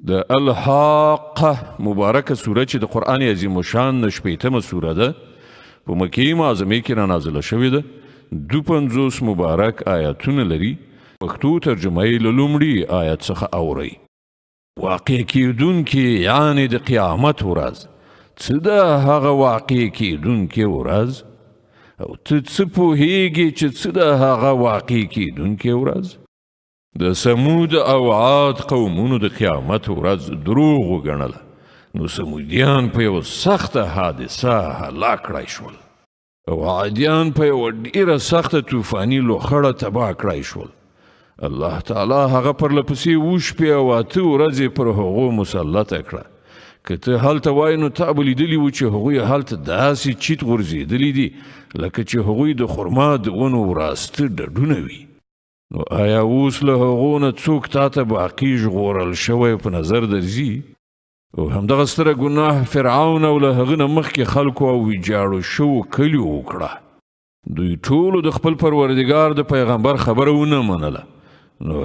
د الحاقه مبارکه سوره چې د قرآن عظیم الشان 80مه سوره ده په مکې معظمې کې رانازله شوې ده. 52 مبارک آیاتونه لري. پښتو ترجمه یې له لومړي آیت څخه اورئ. واقع کیدونکې یعنې د قیامت ورځ. څه ده هغه واقع کیدونکې ورځ؟ او ته څه پوهیږې چې څه ده هغه واقع کیدونکې ورځ؟ د سمود او عاد قومونو د قیامت ورځ دروغ وګڼله، نو سمودیان په یوه سخته حادثه هلاک کړای شول او عادیان په یوه ډیره سخته طوفاني لوخړه تباه کړای شول. الله تعالی هغه پرله پسې وشپې او 8 ورځې پر هغو مسلطه کړه. که ته هلته وای نو تا به لیدلي وو چې هغوی هلته داسې چیت غورځېدلي دي لکه چې هغوی د خرما د ونو وراسته ډډونه وي. نو آیا اوس له هغو نه څوک تا ته باقي ژغورل شوی په نظر درځي؟ او همدغه ستره ګناه فرعون او له هغه نه مخکې خلکو او ویجاړو شوو کلیو وکړه. دوی ټولو د خپل پروردګار د پیغمبر خبره ونه منله، نو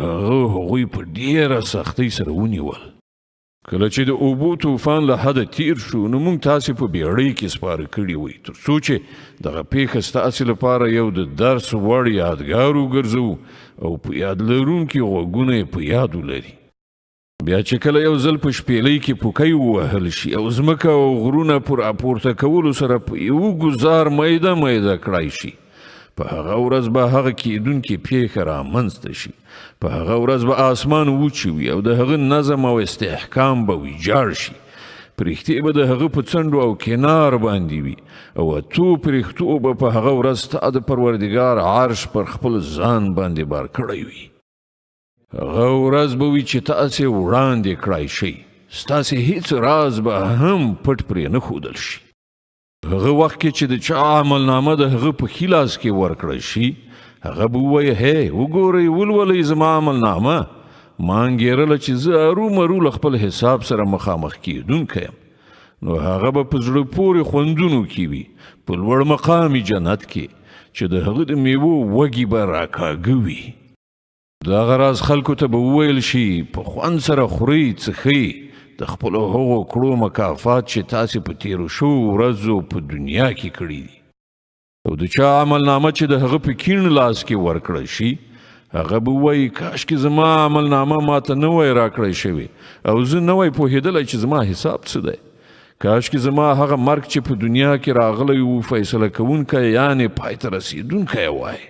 هغوی په ډیره سختۍ سره ونیول. کله چې د اوبو طوفان له حده تیر شو نو موږ تاسې په بیړۍ کې سپاره کړي وئ تر څو چې دغه پیښه ستاسې لپاره یو د درس وړ یادګار وګرځوو او په یاد لرونکي غوږونه یې په یاد ولري. بیا چې کله یو ځل په شپېلۍ کې پوکی ووهل شي او ځمکه او غرونه په راپورته کولو سره په یو ګزار میده میده کړای شي، په هغه ورځ به هغه کیدونکې پیښه رامنځته شي. په هغه ورځ به آسمان وچې وي او د هغه نظم او استحکام به ویجاړ شي. پرښتې به د هغه په څنډو او کنار باندې وي او 8 پرښتو به په هغه ورځ ستا د پروردګار عرش پر خپل ځان باندې بار کړی وي. هغه ورځ به وي چې تاسې وړاندې کړای شئ، ستاسې هیڅ راز به هم پټ پرې نه ښودل شي. هغه وخت کې چې د چا عملنامه د هغه په ښي لاس کې ورکړی شي، هغه به ووایي هی وګورئ ولولئ زما عملنامه. ما انګېرله چې زه ارومرو له خپل حساب سره مخامخ کیدونکی یم. نو هغه به په زړه پورې خوندونو کې وي په لوړ مقامي جنت کې چې د هغه د میوو وږي به راکاږه وي. دغه راز خلکو ته به وویل شي په خوند سره خورئ څښئ د خپلو هغو کړو مکافات چې تاسې په تیرو شوو ورځو په دنیا کې کړي دي. او د چا عملنامه چې د هغه په کیڼ لاس کې ورکړی شي، هغه به وایي کاشکې زما عملنامه ماته نه وای راکړی شوی او زه نه وای پوهېدلی چې زما حساب څه دی. کاشکې زما هغه مرګ چې په دنیا کې راغلی و فیصله کوونکی یعنې پای ته رسېدونکی وای.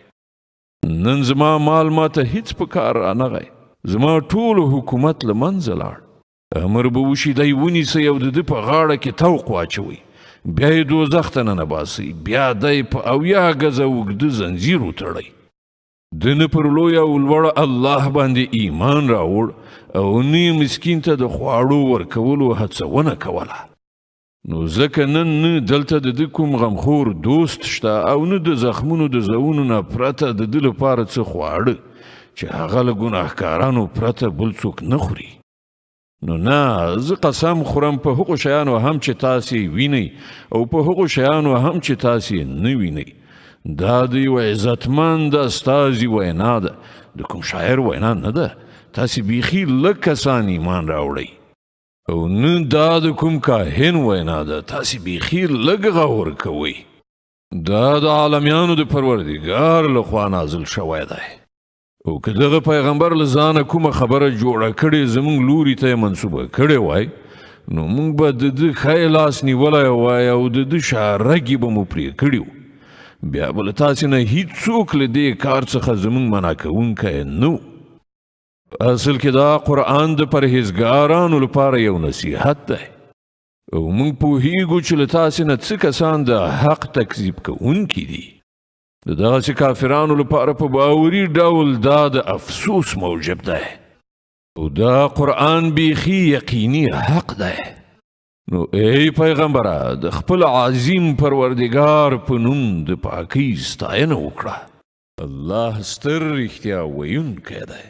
نن زما مال ماته هیڅ په کار رانغی، زما ټول حکومت له منځه لاړ. امر به وشي دی ونیسئ او د ده په غاړه کې توق واچوئ، بیا یې دوزخ ته ننباسئ، بیا دی په 80 ګزه اوږده زنځیر وتړئ. ده نه پر لوی او لوړ الله باندې ایمان راوړ او نه مسکین ته د خواړو ورکولو هڅونه کوله. نو ځکه نن نه دلته د ده کوم غمخور دوست شته او نه د زخمونو د زوونو نه پرته د ده لپاره څه خواړه چې هغه له ګناهکارانو پرته بل څوک نه خوري. نو نه، زه قسم خورم په هغو شیانو هم چې تاسې وینئ او په هغو شیانو هم چې تاسې نه وینئ. دا د یو عزتمند استازي وینا ده، د کوم شاعر وینا نه ده. تاسې بیخي لږ کسان ایمان راوړئ. او نه دا د کوم کاهن وینا ده، تاسې بیخي لږ غور کوئ. دا د عالمیانو د پروردګار لخوا نازل شوی دی. او که دغه پیغمبر له ځانه کومه خبره جوړه کړې زموږ لوري ته یې منسوبه کړې وای، نو موږ به د ده ښی لاس نیولی وای او د ده شارګې به مو پرې کړي وو. بیا به له تاسې نه هیڅوک له دې کار څخه زموږ منع کوونکی نه و. اصل کې دا قرآن د پرهیزګارانو لپاره یو نصیحت دی. او موږ پوهیږو چې له تاسې نه څه کسان د حق تکذیب کوونکي دي. د دغسې کافرانو لپاره په باوري ډول دا د افسوس موجب دی. او دا قرآن بیخي یقیني حق دی. نو ای پیغمبره د خپل عظیم پروردګار په نوم د پاکۍ ستاینه وکړه. الله ستر رښتیا ویونکی دی.